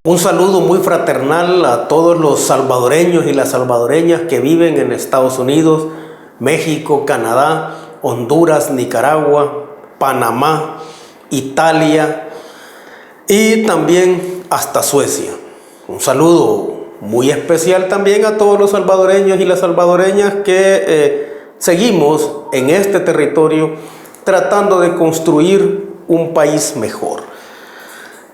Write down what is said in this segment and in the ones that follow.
Un saludo muy fraternal a todos los salvadoreños y las salvadoreñas que viven en Estados Unidos, México, Canadá, Honduras, Nicaragua, Panamá, Italia y también hasta Suecia. Un saludo muy especial también a todos los salvadoreños y las salvadoreñas que seguimos en este territorio tratando de construir un país mejor.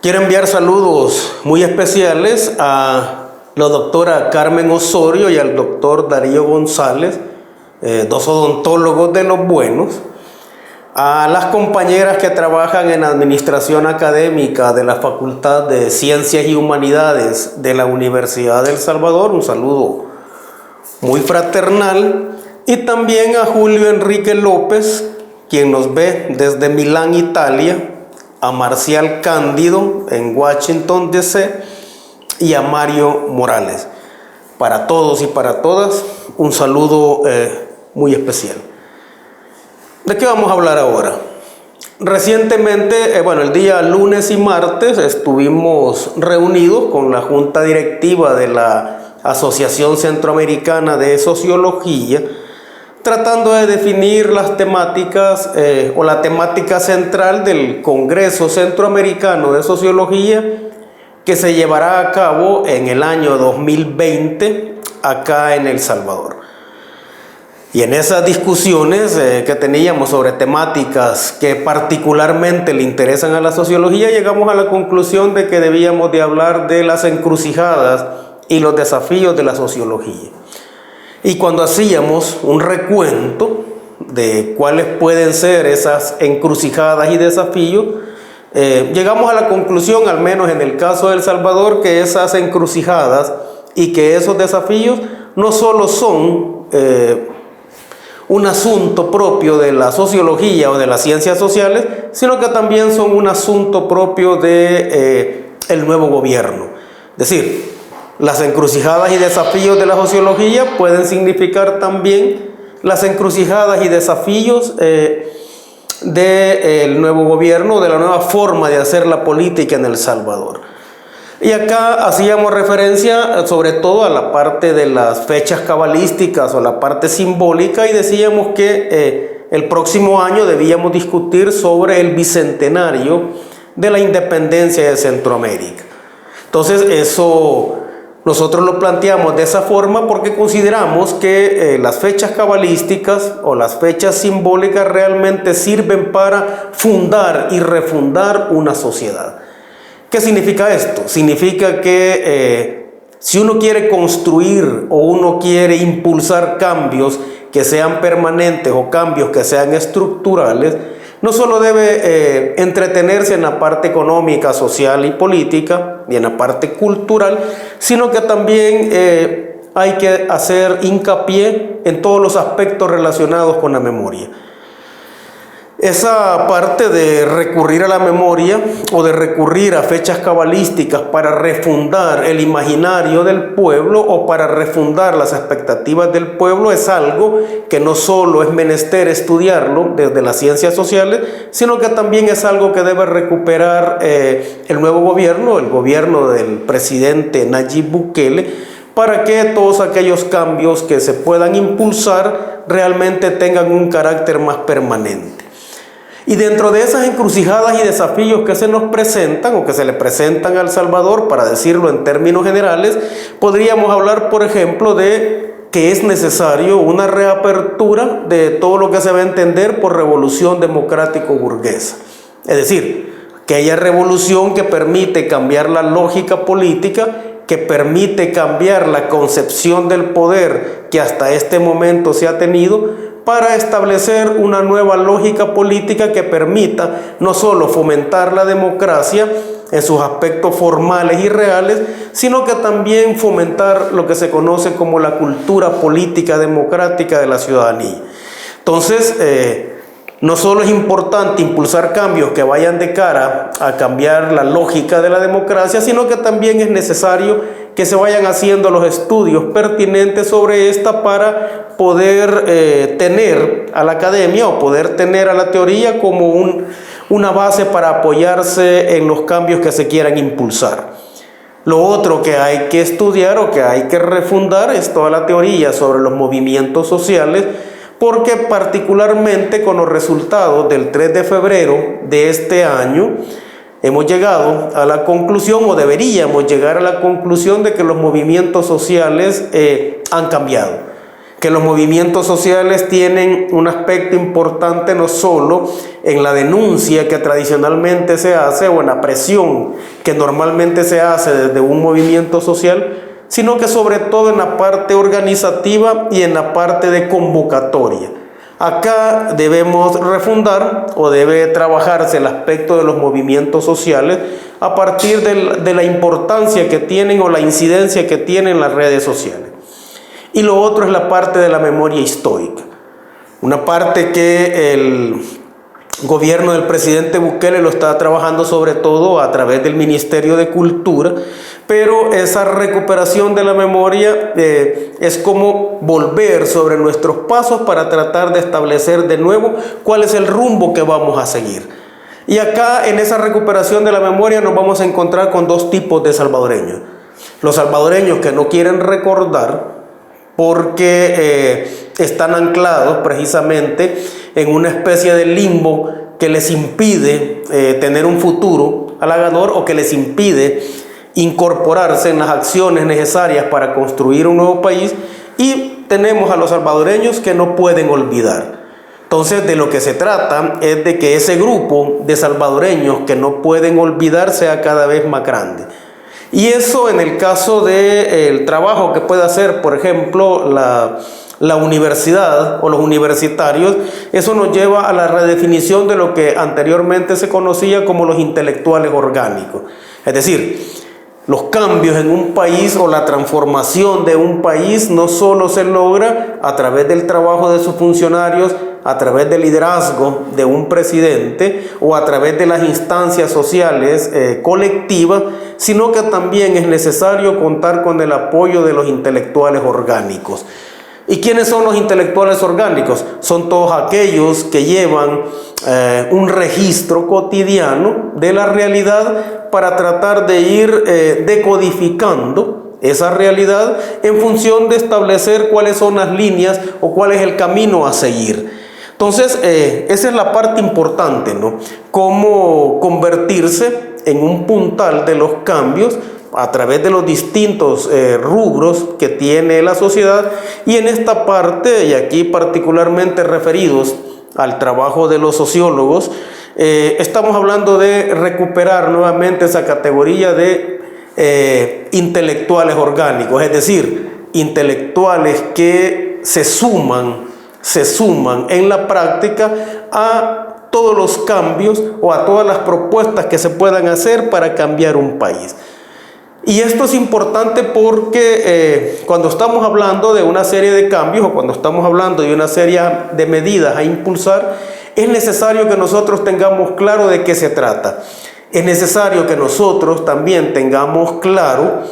Quiero enviar saludos muy especiales a la doctora Carmen Osorio y al doctor Darío González, dos odontólogos de los buenos, a las compañeras que trabajan en administración académica de la Facultad de Ciencias y Humanidades de la Universidad de El Salvador, un saludo muy fraternal, y también a Julio Enrique López, quien nos ve desde Milán, Italia, a Marcial Cándido en Washington, D.C. y a Mario Morales. Para todos y para todas, un saludo muy especial. ¿De qué vamos a hablar ahora? Recientemente, el día lunes y martes estuvimos reunidos con la Junta Directiva de la Asociación Centroamericana de Sociología, tratando de definir las temáticas o la temática central del Congreso Centroamericano de Sociología que se llevará a cabo en el año 2020 acá en El Salvador. Y en esas discusiones que teníamos sobre temáticas que particularmente le interesan a la sociología, llegamos a la conclusión de que debíamos de hablar de las encrucijadas y los desafíos de la sociología. Y cuando hacíamos un recuento de cuáles pueden ser esas encrucijadas y desafíos, llegamos a la conclusión, al menos en el caso de El Salvador, que esas encrucijadas y que esos desafíos no solo son un asunto propio de la sociología o de las ciencias sociales, sino que también son un asunto propio de el nuevo gobierno. Es decir, las encrucijadas y desafíos de la sociología pueden significar también las encrucijadas y desafíos del nuevo gobierno, de la nueva forma de hacer la política en El Salvador. Y acá hacíamos referencia sobre todo a la parte de las fechas cabalísticas o la parte simbólica, y decíamos que el próximo año debíamos discutir sobre el bicentenario de la independencia de Centroamérica. Entonces eso nosotros lo planteamos de esa forma porque consideramos que las fechas cabalísticas o las fechas simbólicas realmente sirven para fundar y refundar una sociedad. ¿Qué significa esto? Significa que si uno quiere construir o uno quiere impulsar cambios que sean permanentes o cambios que sean estructurales, no solo debe entretenerse en la parte económica, social y política y en la parte cultural, sino que también hay que hacer hincapié en todos los aspectos relacionados con la memoria. Esa parte de recurrir a la memoria o de recurrir a fechas cabalísticas para refundar el imaginario del pueblo o para refundar las expectativas del pueblo es algo que no solo es menester estudiarlo desde las ciencias sociales, sino que también es algo que debe recuperar el nuevo gobierno, el gobierno del presidente Nayib Bukele, para que todos aquellos cambios que se puedan impulsar realmente tengan un carácter más permanente. Y dentro de esas encrucijadas y desafíos que se nos presentan o que se le presentan a El Salvador, para decirlo en términos generales, podríamos hablar, por ejemplo, de que es necesario una reapertura de todo lo que se va a entender por revolución democrático-burguesa. Es decir, aquella revolución que permite cambiar la lógica política, que permite cambiar la concepción del poder que hasta este momento se ha tenido, para establecer una nueva lógica política que permita no solo fomentar la democracia en sus aspectos formales y reales, sino que también fomentar lo que se conoce como la cultura política democrática de la ciudadanía. Entonces, no solo es importante impulsar cambios que vayan de cara a cambiar la lógica de la democracia, sino que también es necesario que se vayan haciendo los estudios pertinentes sobre esta para poder tener a la academia o poder tener a la teoría como una base para apoyarse en los cambios que se quieran impulsar. Lo otro que hay que estudiar o que hay que refundar es toda la teoría sobre los movimientos sociales, porque particularmente con los resultados del 3 de febrero de este año, hemos llegado a la conclusión, o deberíamos llegar a la conclusión, de que los movimientos sociales han cambiado. Que los movimientos sociales tienen un aspecto importante no solo en la denuncia que tradicionalmente se hace o en la presión que normalmente se hace desde un movimiento social, sino que sobre todo en la parte organizativa y en la parte de convocatoria. Acá debemos refundar o debe trabajarse el aspecto de los movimientos sociales a partir de la importancia que tienen o la incidencia que tienen las redes sociales. Y lo otro es la parte de la memoria histórica. Una parte que el gobierno del presidente Bukele lo está trabajando sobre todo a través del Ministerio de Cultura, pero esa recuperación de la memoria es como volver sobre nuestros pasos para tratar de establecer de nuevo cuál es el rumbo que vamos a seguir. Y acá en esa recuperación de la memoria nos vamos a encontrar con dos tipos de salvadoreños. Los salvadoreños que no quieren recordar porque están anclados precisamente en una especie de limbo que les impide tener un futuro halagador o que les impide incorporarse en las acciones necesarias para construir un nuevo país, y tenemos a los salvadoreños que no pueden olvidar. Entonces, de lo que se trata es de que ese grupo de salvadoreños que no pueden olvidar sea cada vez más grande. Y eso, en el caso del trabajo que puede hacer, por ejemplo, la universidad o los universitarios, eso nos lleva a la redefinición de lo que anteriormente se conocía como los intelectuales orgánicos. Es decir, los cambios en un país o la transformación de un país no solo se logra a través del trabajo de sus funcionarios, a través del liderazgo de un presidente o a través de las instancias sociales colectivas, sino que también es necesario contar con el apoyo de los intelectuales orgánicos. ¿Y quiénes son los intelectuales orgánicos? Son todos aquellos que llevan un registro cotidiano de la realidad para tratar de ir decodificando esa realidad en función de establecer cuáles son las líneas o cuál es el camino a seguir. Entonces, esa es la parte importante, ¿no? Cómo convertirse en un puntal de los cambios a través de los distintos rubros que tiene la sociedad, y en esta parte, y aquí particularmente referidos al trabajo de los sociólogos, estamos hablando de recuperar nuevamente esa categoría de intelectuales orgánicos, es decir, intelectuales que se suman en la práctica a todos los cambios o a todas las propuestas que se puedan hacer para cambiar un país. Y esto es importante porque cuando estamos hablando de una serie de cambios o cuando estamos hablando de una serie de medidas a impulsar, es necesario que nosotros tengamos claro de qué se trata. Es necesario que nosotros también tengamos claro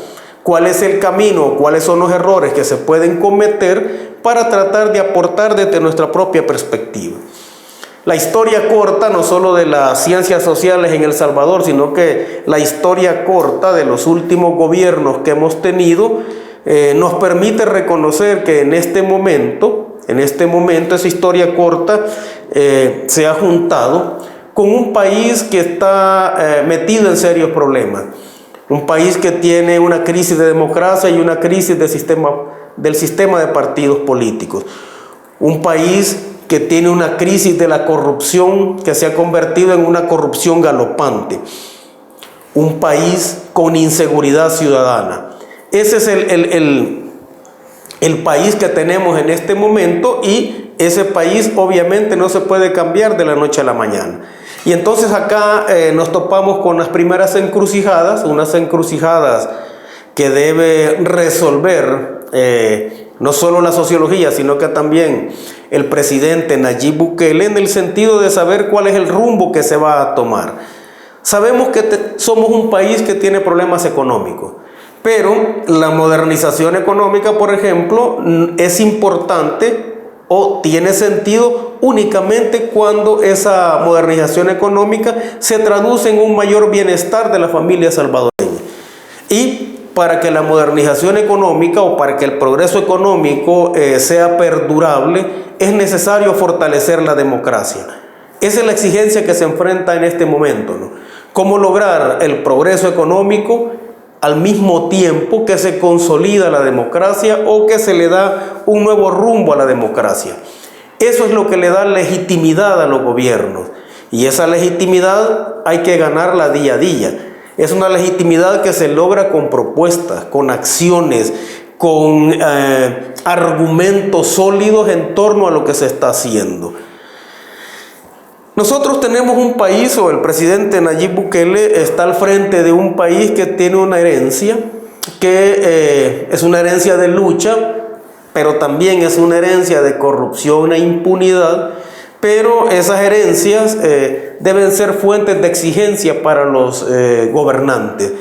cuál es el camino, cuáles son los errores que se pueden cometer para tratar de aportar desde nuestra propia perspectiva. La historia corta, no solo de las ciencias sociales en El Salvador, sino que la historia corta de los últimos gobiernos que hemos tenido, nos permite reconocer que en este momento esa historia corta se ha juntado con un país que está metido en serios problemas. Un país que tiene una crisis de democracia y una crisis del sistema de partidos políticos. Un país que tiene una crisis de la corrupción que se ha convertido en una corrupción galopante. Un país con inseguridad ciudadana. Ese es el país que tenemos en este momento, y ese país obviamente no se puede cambiar de la noche a la mañana. Y entonces acá nos topamos con las primeras encrucijadas, unas encrucijadas que debe resolver no solo la sociología, sino que también el presidente Nayib Bukele, en el sentido de saber cuál es el rumbo que se va a tomar. Sabemos que somos un país que tiene problemas económicos, pero la modernización económica, por ejemplo, es importante o tiene sentido únicamente cuando esa modernización económica se traduce en un mayor bienestar de la familia salvadoreña. Y para que la modernización económica o para que el progreso económico sea perdurable, es necesario fortalecer la democracia. Esa es la exigencia que se enfrenta en este momento, ¿no? ¿Cómo lograr el progreso económico al mismo tiempo que se consolida la democracia o que se le da un nuevo rumbo a la democracia? Eso es lo que le da legitimidad a los gobiernos. Y esa legitimidad hay que ganarla día a día. Es una legitimidad que se logra con propuestas, con acciones, con argumentos sólidos en torno a lo que se está haciendo. Nosotros tenemos un país, o el presidente Nayib Bukele está al frente de un país que tiene una herencia, que es una herencia de lucha, pero también es una herencia de corrupción e impunidad. Pero esas herencias deben ser fuentes de exigencia para los gobernantes.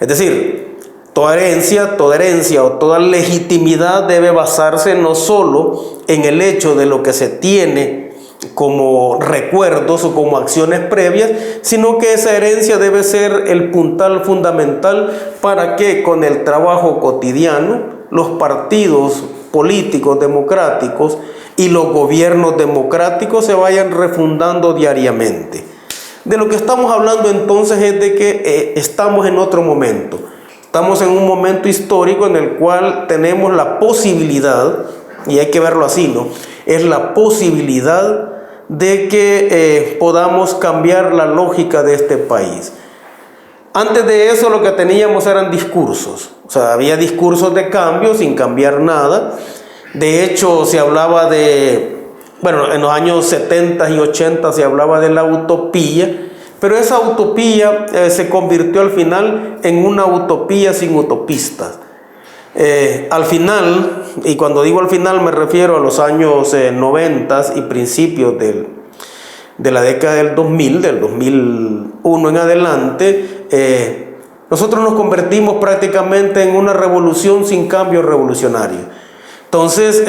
Es decir, toda herencia o toda legitimidad debe basarse no solo en el hecho de lo que se tiene como recuerdos o como acciones previas, sino que esa herencia debe ser el puntal fundamental para que con el trabajo cotidiano los partidos políticos democráticos y los gobiernos democráticos se vayan refundando diariamente. De lo que estamos hablando entonces es de que estamos en otro momento. Estamos en un momento histórico en el cual tenemos la posibilidad, y hay que verlo así, ¿no? Es la posibilidad de que podamos cambiar la lógica de este país. Antes de eso lo que teníamos eran discursos. O sea, había discursos de cambio sin cambiar nada. De hecho, se hablaba en los años 70 y 80 se hablaba de la utopía, pero esa utopía se convirtió al final en una utopía sin utopistas. Al final, y cuando digo al final me refiero a los años 90 y principios de la década del 2000, del 2001 en adelante, nosotros nos convertimos prácticamente en una revolución sin cambio revolucionario. Entonces,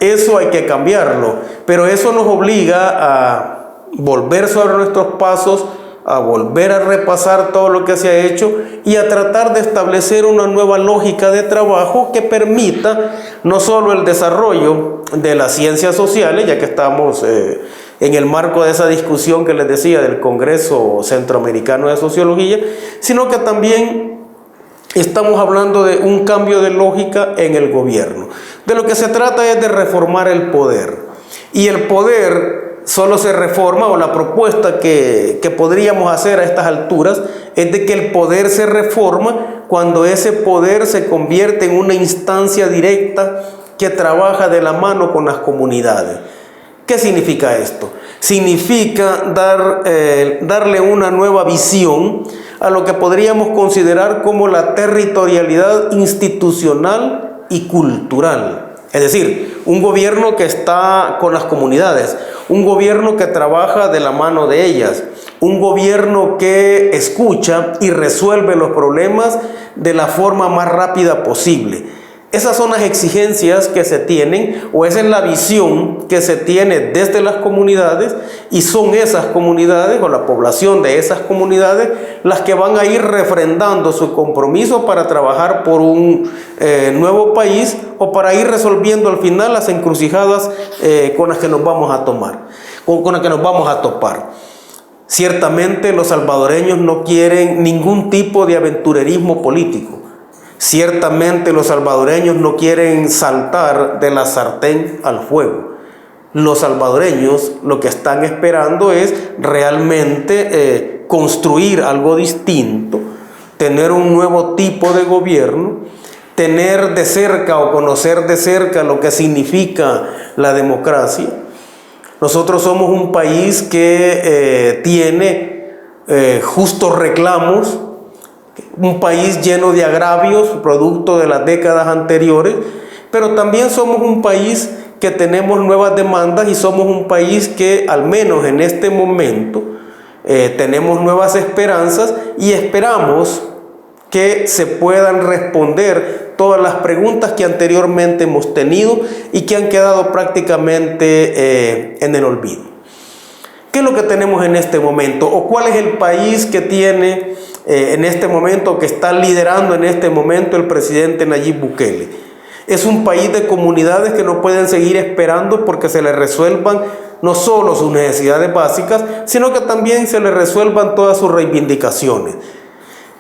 eso hay que cambiarlo, pero eso nos obliga a volver sobre nuestros pasos, a volver a repasar todo lo que se ha hecho y a tratar de establecer una nueva lógica de trabajo que permita no solo el desarrollo de las ciencias sociales, ya que estamos en el marco de esa discusión que les decía del Congreso Centroamericano de Sociología, sino que también estamos hablando de un cambio de lógica en el gobierno. De lo que se trata es de reformar el poder. Y el poder solo se reforma, o la propuesta que podríamos hacer a estas alturas, es de que el poder se reforma cuando ese poder se convierte en una instancia directa que trabaja de la mano con las comunidades. ¿Qué significa esto? Significa darle una nueva visión a lo que podríamos considerar como la territorialidad institucional y cultural. Es decir, un gobierno que está con las comunidades, un gobierno que trabaja de la mano de ellas, un gobierno que escucha y resuelve los problemas de la forma más rápida posible. Esas son las exigencias que se tienen, o esa es la visión que se tiene desde las comunidades, y son esas comunidades o la población de esas comunidades las que van a ir refrendando su compromiso para trabajar por un nuevo país, o para ir resolviendo al final las encrucijadas con las que nos vamos a con las que nos vamos a topar. Ciertamente los salvadoreños no quieren ningún tipo de aventurerismo político. Ciertamente los salvadoreños no quieren saltar de la sartén al fuego. Los salvadoreños lo que están esperando es realmente construir algo distinto, tener un nuevo tipo de gobierno, tener de cerca o conocer de cerca lo que significa la democracia. Nosotros somos un país que tiene justos reclamos, un país lleno de agravios, producto de las décadas anteriores, pero también somos un país que tenemos nuevas demandas, y somos un país que, al menos en este momento, tenemos nuevas esperanzas, y esperamos que se puedan responder todas las preguntas que anteriormente hemos tenido y que han quedado prácticamente en el olvido. ¿Qué es lo que tenemos en este momento? ¿O cuál es el país que tiene en este momento, que está liderando en este momento el presidente Nayib Bukele. Es un país de comunidades que no pueden seguir esperando porque se les resuelvan no solo sus necesidades básicas, sino que también se les resuelvan todas sus reivindicaciones.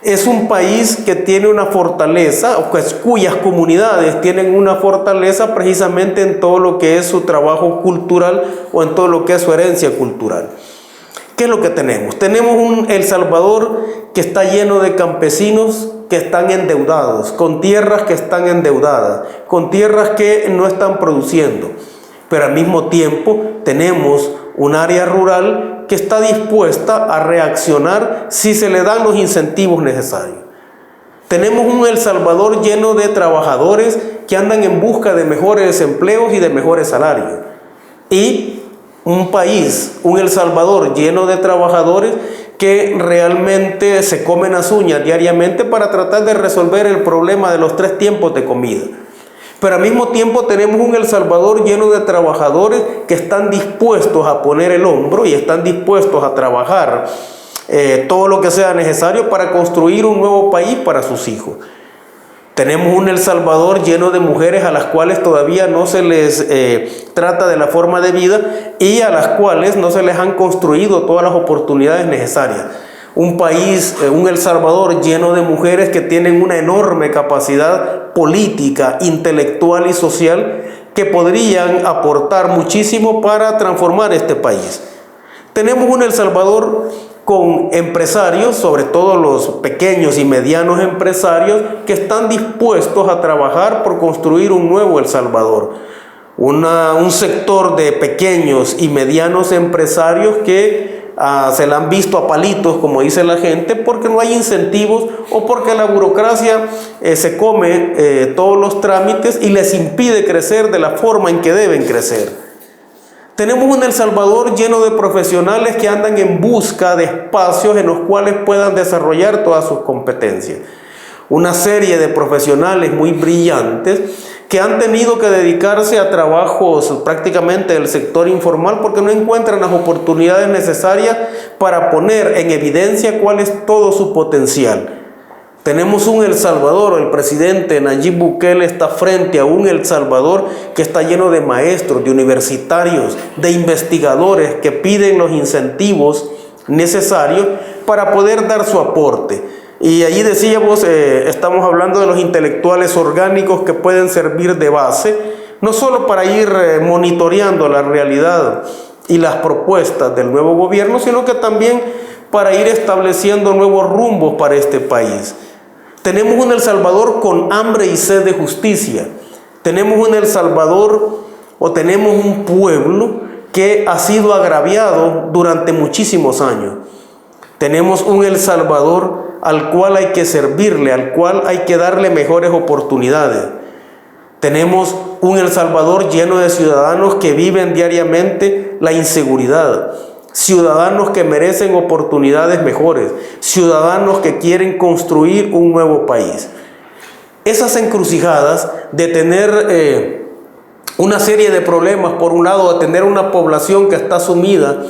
Es un país que tiene una fortaleza, o cuyas comunidades tienen una fortaleza precisamente en todo lo que es su trabajo cultural o en todo lo que es su herencia cultural. ¿Qué es lo que tenemos? Tenemos un El Salvador que está lleno de campesinos que están endeudados, con tierras que están endeudadas, con tierras que no están produciendo. Pero al mismo tiempo tenemos un área rural que está dispuesta a reaccionar si se le dan los incentivos necesarios. Tenemos un El Salvador lleno de trabajadores que andan en busca de mejores empleos y de mejores salarios. Y un país, un El Salvador lleno de trabajadores que realmente se comen las uñas diariamente para tratar de resolver el problema de los 3 tiempos de comida. Pero al mismo tiempo tenemos un El Salvador lleno de trabajadores que están dispuestos a poner el hombro y están dispuestos a trabajar todo lo que sea necesario para construir un nuevo país para sus hijos. Tenemos un El Salvador lleno de mujeres a las cuales todavía no se les trata de la forma de vida y a las cuales no se les han construido todas las oportunidades necesarias. Un país, un El Salvador lleno de mujeres que tienen una enorme capacidad política, intelectual y social que podrían aportar muchísimo para transformar este país. Tenemos un El Salvador con empresarios, sobre todo los pequeños y medianos empresarios, que están dispuestos a trabajar por construir un nuevo El Salvador. Un sector de pequeños y medianos empresarios que se la han visto a palitos, como dice la gente, porque no hay incentivos o porque la burocracia se come todos los trámites y les impide crecer de la forma en que deben crecer. Tenemos un El Salvador lleno de profesionales que andan en busca de espacios en los cuales puedan desarrollar todas sus competencias. Una serie de profesionales muy brillantes que han tenido que dedicarse a trabajos prácticamente del sector informal porque no encuentran las oportunidades necesarias para poner en evidencia cuál es todo su potencial. Tenemos un El Salvador, el presidente Nayib Bukele está frente a un El Salvador que está lleno de maestros, de universitarios, de investigadores que piden los incentivos necesarios para poder dar su aporte. Y allí decíamos, estamos hablando de los intelectuales orgánicos que pueden servir de base, no solo para ir monitoreando la realidad y las propuestas del nuevo gobierno, sino que también para ir estableciendo nuevos rumbos para este país. Tenemos un El Salvador con hambre y sed de justicia. Tenemos un El Salvador o tenemos un pueblo que ha sido agraviado durante muchísimos años. Tenemos un El Salvador al cual hay que servirle, al cual hay que darle mejores oportunidades. Tenemos un El Salvador lleno de ciudadanos que viven diariamente la inseguridad. Ciudadanos que merecen oportunidades mejores, ciudadanos que quieren construir un nuevo país. Esas encrucijadas de tener una serie de problemas, por un lado, de tener una población que está sumida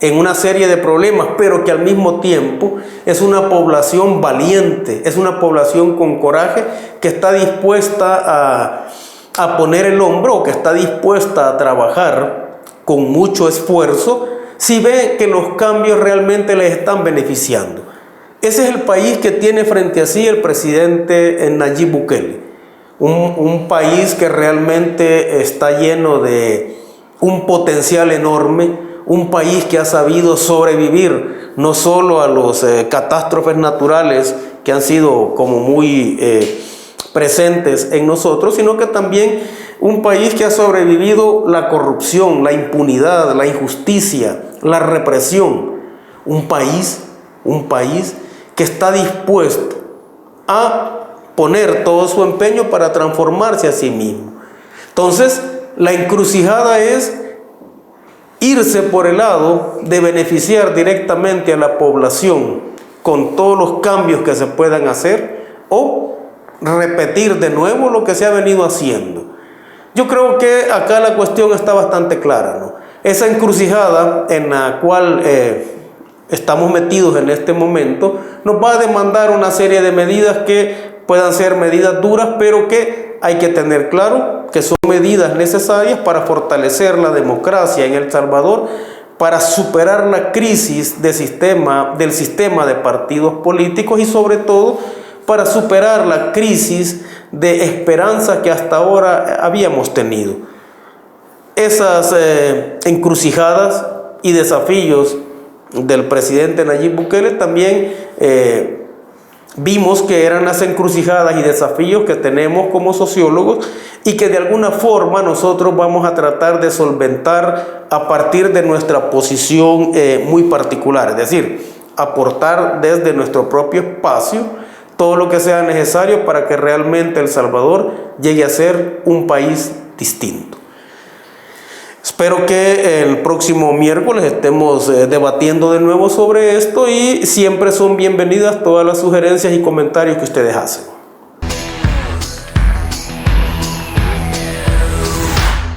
en una serie de problemas, pero que al mismo tiempo es una población valiente, es una población con coraje, que está dispuesta a poner el hombro, o que está dispuesta a trabajar con mucho esfuerzo, si ve que los cambios realmente les están beneficiando. Ese es el país que tiene frente a sí el presidente Nayib Bukele. Un país que realmente está lleno de un potencial enorme, un país que ha sabido sobrevivir no solo a los catástrofes naturales que han sido como muy presentes en nosotros, sino que también un país que ha sobrevivido la corrupción, la impunidad, la injusticia, la represión. Un país que está dispuesto a poner todo su empeño para transformarse a sí mismo. Entonces, la encrucijada es irse por el lado de beneficiar directamente a la población con todos los cambios que se puedan hacer, o repetir de nuevo lo que se ha venido haciendo. Yo creo que acá la cuestión está bastante clara, ¿no? Esa encrucijada en la cual estamos metidos en este momento, nos va a demandar una serie de medidas que puedan ser medidas duras, pero que hay que tener claro que son medidas necesarias para fortalecer la democracia en El Salvador, para superar la crisis del sistema de partidos políticos y sobre todo para superar la crisis de esperanza que hasta ahora habíamos tenido. Esas encrucijadas y desafíos del presidente Nayib Bukele también vimos que eran las encrucijadas y desafíos que tenemos como sociólogos y que de alguna forma nosotros vamos a tratar de solventar a partir de nuestra posición muy particular, es decir, aportar desde nuestro propio espacio todo lo que sea necesario para que realmente El Salvador llegue a ser un país distinto. Espero que el próximo miércoles estemos debatiendo de nuevo sobre esto y siempre son bienvenidas todas las sugerencias y comentarios que ustedes hacen.